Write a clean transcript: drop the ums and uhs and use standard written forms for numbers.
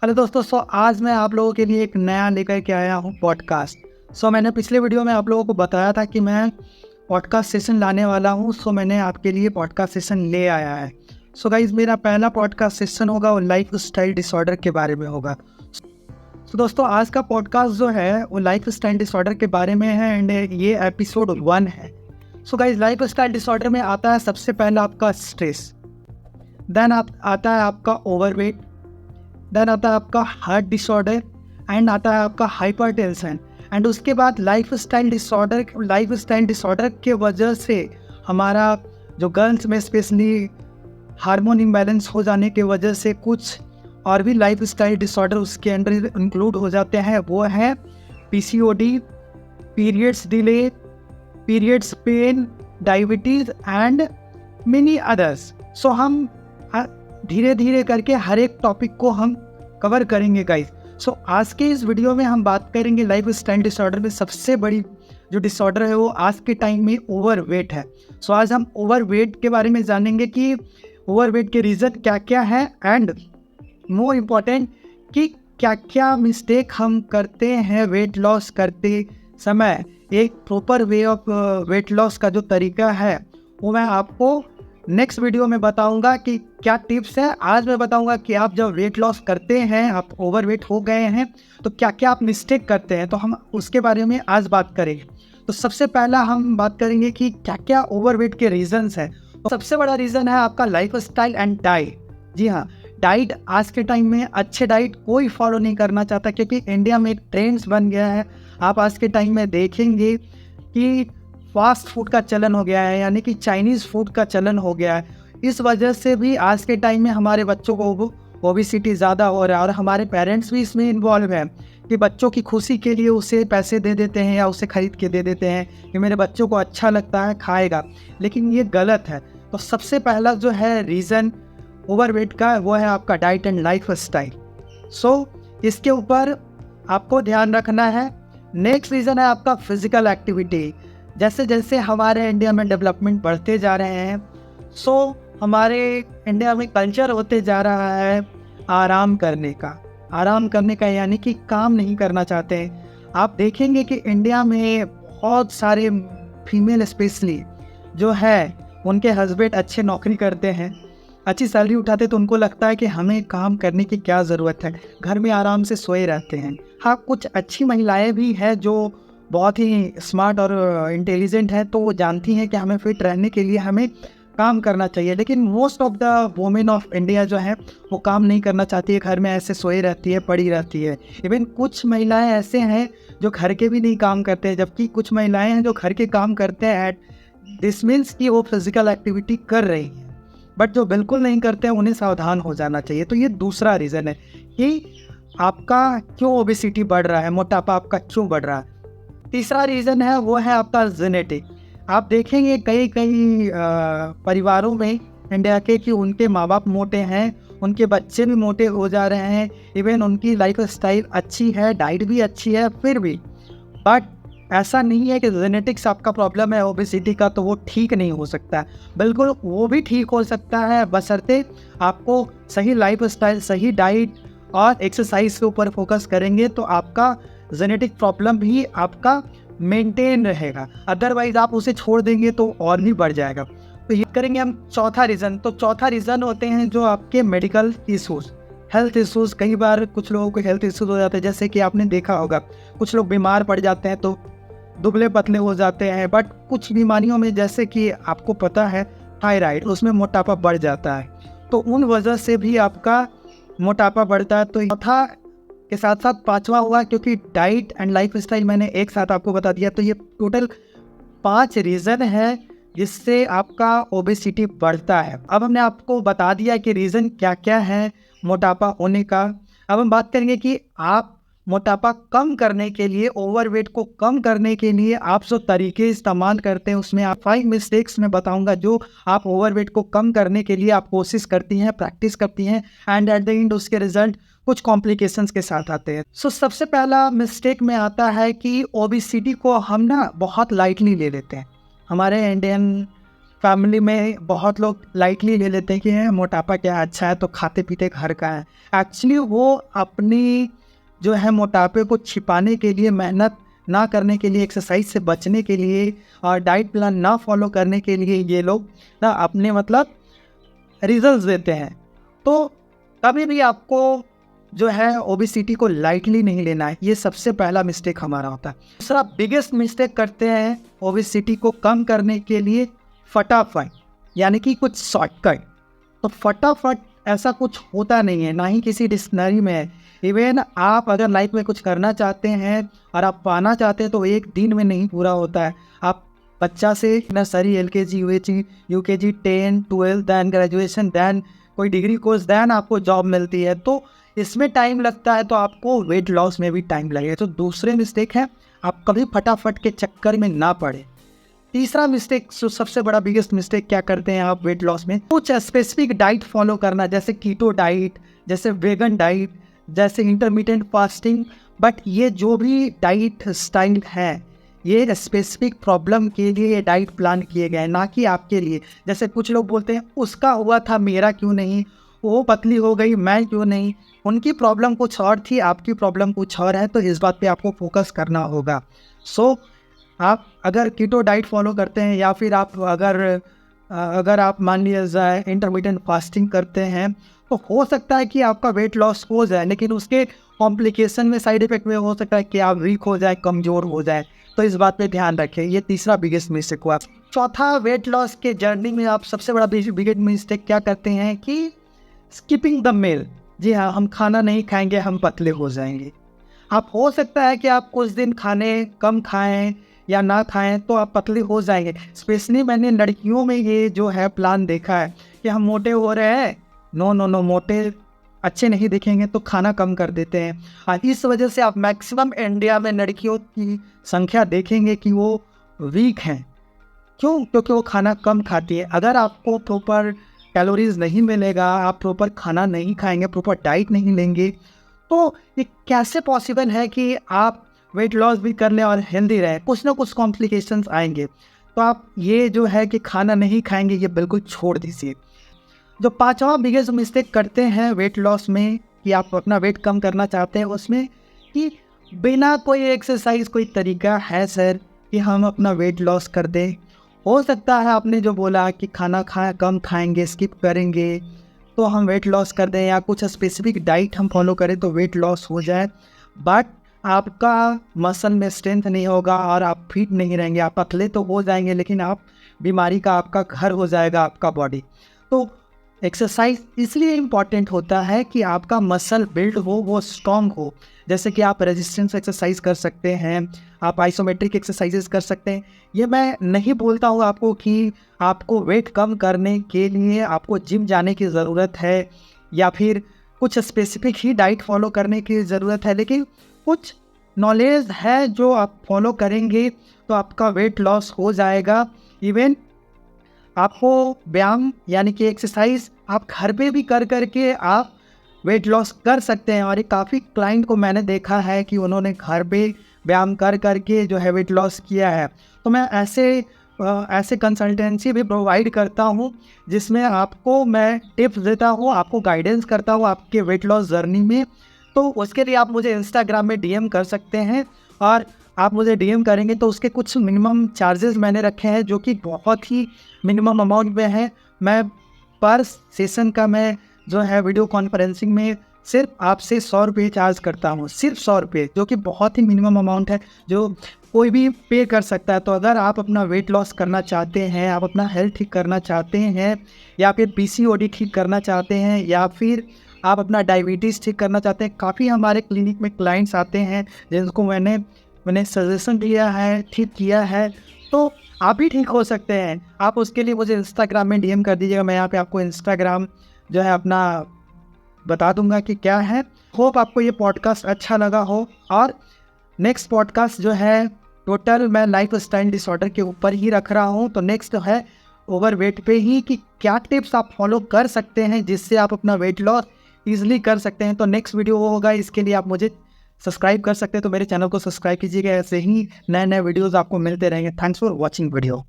Hello दोस्तों। आज मैं आप लोगों के लिए एक नया लेकर के आया हूँ पॉडकास्ट। मैंने पिछले वीडियो में आप लोगों को बताया था कि मैं पॉडकास्ट सेशन लाने वाला हूँ। मैंने आपके लिए पॉडकास्ट सेशन ले आया है। गाइज, मेरा पहला पॉडकास्ट सेशन होगा वो लाइफ स्टाइल डिसऑर्डर के बारे में होगा। दोस्तों, आज का पॉडकास्ट जो है वो लाइफ स्टाइल डिसऑर्डर के बारे में है एंड ये एपिसोड 1 है। गाइज, लाइफ स्टाइल डिसऑर्डर में आता है सबसे पहला आपका स्ट्रेस, देन आता है आपका ओवरवेट, देन आता है आपका हार्ट डिसऑर्डर एंड आता है आपका हाइपरटेंशन। एंड उसके बाद लाइफ स्टाइल डिसऑर्डर के वजह से हमारा जो गर्ल्स में स्पेशली हार्मोन इम्बैलेंस हो जाने के वजह से कुछ और भी लाइफ स्टाइल डिसऑर्डर उसके अंदर इंक्लूड हो जाते हैं। वो है PCOD, periods delay, periods pain, diabetes and many others. हम धीरे धीरे करके हर एक टॉपिक को हम कवर करेंगे गाइस। आज के इस वीडियो में हम बात करेंगे लाइफ स्टाइल डिसऑर्डर में सबसे बड़ी जो डिसऑर्डर है वो आज के टाइम में ओवरवेट है। आज हम ओवरवेट के बारे में जानेंगे कि ओवरवेट के रीज़न क्या क्या है एंड मोर इम्पॉर्टेंट कि क्या क्या मिस्टेक हम करते हैं वेट लॉस करते समय। एक proper way of weight loss का जो तरीका है वो मैं आपको नेक्स्ट वीडियो में बताऊंगा कि क्या टिप्स है। आज मैं बताऊंगा कि आप जब वेट लॉस करते हैं, आप ओवरवेट हो गए हैं, तो क्या क्या आप मिस्टेक करते हैं, तो हम उसके बारे में आज बात करेंगे। तो सबसे पहला हम बात करेंगे कि क्या क्या ओवरवेट के रीजंस हैं। तो सबसे बड़ा रीज़न है आपका लाइफ स्टाइल एंड डाइट। जी हाँ, डाइट आज के टाइम में अच्छे डाइट कोई फॉलो नहीं करना चाहता क्योंकि इंडिया में एक ट्रेंड्स बन गया है। आप आज के टाइम में देखेंगे कि फास्ट फूड का चलन हो गया है, यानी कि चाइनीज़ फूड का चलन हो गया है। इस वजह से भी आज के टाइम में हमारे बच्चों को ओबेसिटी ज़्यादा हो रहा है और हमारे पेरेंट्स भी इसमें इन्वॉल्व हैं कि बच्चों की खुशी के लिए उसे पैसे दे देते हैं या उसे खरीद के दे देते हैं कि मेरे बच्चों को अच्छा लगता है खाएगा, लेकिन ये गलत है। तो सबसे पहला जो है रीज़न ओवरवेट का वो है आपका डाइट एंड लाइफ स्टाइल। इसके ऊपर आपको ध्यान रखना है। नेक्स्ट रीज़न है आपका फिजिकल एक्टिविटी। जैसे जैसे हमारे इंडिया में डेवलपमेंट बढ़ते जा रहे हैं, हमारे इंडिया में कल्चर होते जा रहा है आराम करने का, यानी कि काम नहीं करना चाहते हैं। आप देखेंगे कि इंडिया में बहुत सारे फीमेल स्पेशली जो है उनके हस्बैंड अच्छे नौकरी करते हैं, अच्छी सैलरी उठाते, तो उनको लगता है कि हमें काम करने की क्या ज़रूरत है, घर में आराम से सोए रहते हैं। हाँ, कुछ अच्छी महिलाएं भी हैं जो बहुत ही स्मार्ट और इंटेलिजेंट है, तो वो जानती हैं कि हमें फिट रहने के लिए हमें काम करना चाहिए, लेकिन most of the women of India जो है वो काम नहीं करना चाहती है, घर में ऐसे सोई रहती है, पड़ी रहती है। इवन कुछ महिलाएं ऐसे हैं जो घर के भी नहीं काम करते हैं, जबकि कुछ महिलाएं हैं जो घर के काम करते हैं। दिस मीन्स कि वो फिजिकल एक्टिविटी कर रही हैं, बट जो बिल्कुल नहीं करते हैं उन्हें सावधान हो जाना चाहिए। तो ये दूसरा रीज़न है कि आपका क्यों ओबेसिटी बढ़ रहा है, मोटापा आपका क्यों बढ़ रहा है। तीसरा रीज़न है वो है आपका जेनेटिक। आप देखेंगे कई परिवारों में इंडिया के कि उनके माँ बाप मोटे हैं, उनके बच्चे भी मोटे हो जा रहे हैं, इवन उनकी लाइफ स्टाइल अच्छी है, डाइट भी अच्छी है, फिर भी बट ऐसा नहीं है कि जेनेटिक्स आपका प्रॉब्लम है ओबेसिटी का तो वो ठीक नहीं हो सकता। बिल्कुल वो भी ठीक हो सकता है, बशर्ते आपको सही लाइफ स्टाइल, सही डाइट और एक्सरसाइज के ऊपर फोकस करेंगे तो आपका जेनेटिक प्रॉब्लम भी आपका मेंटेन रहेगा। अदरवाइज आप उसे छोड़ देंगे तो और भी बढ़ जाएगा। तो ये करेंगे हम चौथा रीज़न। तो चौथा रीज़न होते हैं जो आपके मेडिकल इशूज़, हेल्थ इशूज़। कई बार कुछ लोगों को हेल्थ इशूज़ हो जाते हैं, जैसे कि आपने देखा होगा कुछ लोग बीमार पड़ जाते हैं तो दुबले पतले हो जाते हैं, बट कुछ बीमारियों में जैसे कि आपको पता है थायराइड, उसमें मोटापा बढ़ जाता है, तो उन वजह से भी आपका मोटापा बढ़ता है। तो चौथा के साथ साथ पांचवा हुआ, क्योंकि डाइट एंड लाइफ स्टाइल मैंने एक साथ आपको बता दिया, तो ये टोटल 5 रीज़न है जिससे आपका ओबेसिटी बढ़ता है। अब हमने आपको बता दिया कि रीज़न क्या क्या है मोटापा होने का। अब हम बात करेंगे कि आप मोटापा कम करने के लिए, ओवरवेट को कम करने के लिए आप जो तरीके इस्तेमाल करते हैं उसमें आप 5 मिस्टेक्स मैं बताऊंगा जो आप ओवरवेट को कम करने के लिए आप कोशिश करती हैं, प्रैक्टिस करती हैं एंड एट द एंड उसके रिजल्ट कुछ कॉम्प्लिकेशंस के साथ आते हैं। सबसे पहला मिस्टेक में आता है कि ओबेसिटी को हम ना बहुत लाइटली ले लेते हैं। हमारे इंडियन फैमिली में बहुत लोग लाइटली ले लेते हैं कि मोटापा क्या अच्छा है तो खाते पीते घर का है। एक्चुअली वो अपनी जो है मोटापे को छिपाने के लिए, मेहनत ना करने के लिए, एक्सरसाइज से बचने के लिए और डाइट प्लान ना फॉलो करने के लिए ये लोग ना अपने मतलब रिजल्ट्स देते हैं। तो कभी भी आपको जो है ओबेसिटी को लाइटली नहीं लेना है, ये सबसे पहला मिस्टेक हमारा होता है। दूसरा बिगेस्ट मिस्टेक करते हैं ओबेसिटी को कम करने के लिए फटाफट, यानी कि कुछ शॉर्टकट। तो फटाफट ऐसा कुछ होता नहीं है, ना ही किसी डिक्शनरी में है। इवन आप अगर लाइफ में कुछ करना चाहते हैं और आप पाना चाहते हैं तो एक दिन में नहीं पूरा होता है। आप बच्चा से nursery, LKG, UKG, 10, 12, then graduation, then कोई डिग्री कोर्स, दैन आपको जॉब मिलती है, तो इसमें टाइम लगता है। तो आपको वेट लॉस में भी टाइम लगेगा। तो दूसरे मिस्टेक है, आप कभी फटाफट के चक्कर में ना पड़े। तीसरा मिस्टेक, जो सबसे बड़ा बिगेस्ट मिस्टेक क्या करते हैं आप वेट लॉस में, कुछ स्पेसिफिक डाइट फॉलो करना, जैसे कीटो डाइट, जैसे वेगन डाइट, जैसे इंटरमिटेंट फास्टिंग। बट ये जो भी डाइट स्टाइल है, ये स्पेसिफिक प्रॉब्लम के लिए ये डाइट प्लान किए गए हैं, ना कि आपके लिए। जैसे कुछ लोग बोलते हैं उसका हुआ था मेरा क्यों नहीं, वो पतली हो गई मैं क्यों नहीं। उनकी प्रॉब्लम कुछ और थी, आपकी प्रॉब्लम कुछ और है। तो इस बात पे आपको फोकस करना होगा। सो आप अगर कीटो डाइट फॉलो करते हैं, या फिर आप अगर आप मान लिया जाए इंटरमिटेंट फास्टिंग करते हैं, तो हो सकता है कि आपका वेट लॉस हो जाए, लेकिन उसके कॉम्प्लिकेशन में, साइड इफेक्ट में हो सकता है कि आप वीक हो जाए, कमज़ोर हो जाए। तो इस बात पे ध्यान रखें। ये तीसरा बिगेस्ट मिस्टेक हुआ। चौथा, वेट लॉस के जर्नी में आप सबसे बड़ा बिगेस्ट मिस्टेक क्या करते हैं कि स्किपिंग द मील। जी हाँ, हम खाना नहीं खाएंगे, हम पतले हो जाएंगे। आप हो सकता है कि आप कुछ दिन खाने कम खाएं या ना खाएं तो आप पतले हो जाएंगे। स्पेशली मैंने लड़कियों में ये जो है प्लान देखा है कि हम मोटे हो रहे हैं, नो, मोटे अच्छे नहीं दिखेंगे तो खाना कम कर देते हैं। और इस वजह से आप मैक्सिमम इंडिया में लड़कियों की संख्या देखेंगे कि वो वीक हैं। क्यों? क्योंकि वो खाना कम खाती है। अगर आपको प्रॉपर कैलोरीज नहीं मिलेगा, आप प्रॉपर खाना नहीं खाएंगे, प्रॉपर डाइट नहीं लेंगे, तो ये कैसे पॉसिबल है कि आप वेट लॉस भी कर लें और हेल्दी रहें? कुछ ना कुछ कॉम्प्लिकेशंस आएंगे। तो आप ये जो है कि खाना नहीं खाएंगे, ये बिल्कुल छोड़ दीजिए। जो पांचवा बिगेस्ट मिस्टेक करते हैं वेट लॉस में, कि आप अपना वेट कम करना चाहते हैं उसमें, कि बिना कोई एक्सरसाइज कोई तरीका है सर कि हम अपना वेट लॉस कर दें? हो सकता है आपने जो बोला कि खाना कम खाएंगे, स्किप करेंगे तो हम वेट लॉस कर दें, या कुछ स्पेसिफिक डाइट हम फॉलो करें तो वेट लॉस हो जाए। बट आपका मसल में स्ट्रेंथ नहीं होगा और आप फिट नहीं रहेंगे। आप पतले तो हो जाएंगे, लेकिन आप बीमारी का आपका घर हो जाएगा आपका बॉडी। तो एक्सरसाइज इसलिए इम्पॉर्टेंट होता है कि आपका मसल बिल्ड हो, वो स्ट्रॉन्ग हो। जैसे कि आप रेजिस्टेंस एक्सरसाइज कर सकते हैं, आप आइसोमेट्रिक एक्सरसाइजेस कर सकते हैं। ये मैं नहीं बोलता हूँ आपको कि आपको वेट कम करने के लिए आपको जिम जाने की ज़रूरत है या फिर कुछ स्पेसिफिक ही डाइट फॉलो करने की ज़रूरत है, लेकिन कुछ नॉलेज है जो आप फॉलो करेंगे तो आपका वेट लॉस हो जाएगा। इवन आपको व्यायाम यानी कि एक्सरसाइज आप घर पे भी कर करके आप वेट लॉस कर सकते हैं। और ये काफ़ी क्लाइंट को मैंने देखा है कि उन्होंने घर पे व्यायाम कर करके जो है वेट लॉस किया है। तो मैं ऐसे कंसल्टेंसी भी प्रोवाइड करता हूँ, जिसमें आपको मैं टिप्स देता हूँ, आपको गाइडेंस करता हूँ आपके वेट लॉस जर्नी में। तो उसके लिए आप मुझे इंस्टाग्राम में DM कर सकते हैं, और आप मुझे DM करेंगे तो उसके कुछ मिनिमम चार्जेस मैंने रखे हैं, जो कि बहुत ही मिनिमम अमाउंट में है। मैं पर सेशन का मैं जो है वीडियो कॉन्फ्रेंसिंग में सिर्फ आपसे 100 रुपये चार्ज करता हूँ, सिर्फ 100 रुपये, जो कि बहुत ही मिनिमम अमाउंट है, जो कोई भी पे कर सकता है। तो अगर आप अपना वेट लॉस करना चाहते हैं, आप अपना हेल्थ ठीक करना चाहते हैं, या फिर PCOD ठीक करना चाहते हैं, या फिर आप अपना डायबिटीज़ ठीक करना चाहते हैं, काफ़ी हमारे क्लिनिक में क्लाइंट्स आते हैं जिनको मैंने सजेशन दिया है, ठीक किया है, तो आप भी ठीक हो सकते हैं। आप उसके लिए मुझे इंस्टाग्राम में DM कर दीजिएगा। मैं यहाँ पे आपको इंस्टाग्राम जो है अपना बता दूंगा कि क्या है। होप आपको ये पॉडकास्ट अच्छा लगा हो। और नेक्स्ट पॉडकास्ट जो है टोटल मैं लाइफ स्टाइल डिसऑर्डर के ऊपर ही रख रहा हूँ। तो नेक्स्ट है ओवरवेट पे ही, कि क्या टिप्स आप फॉलो कर सकते हैं जिससे आप अपना वेट लॉस ईजिली कर सकते हैं। तो नेक्स्ट वीडियो वो होगा, इसके लिए आप मुझे सब्सक्राइब कर सकते हैं। तो मेरे चैनल को सब्सक्राइब कीजिएगा, ऐसे ही नए वीडियोज़ आपको मिलते रहेंगे। Thanks for watching video.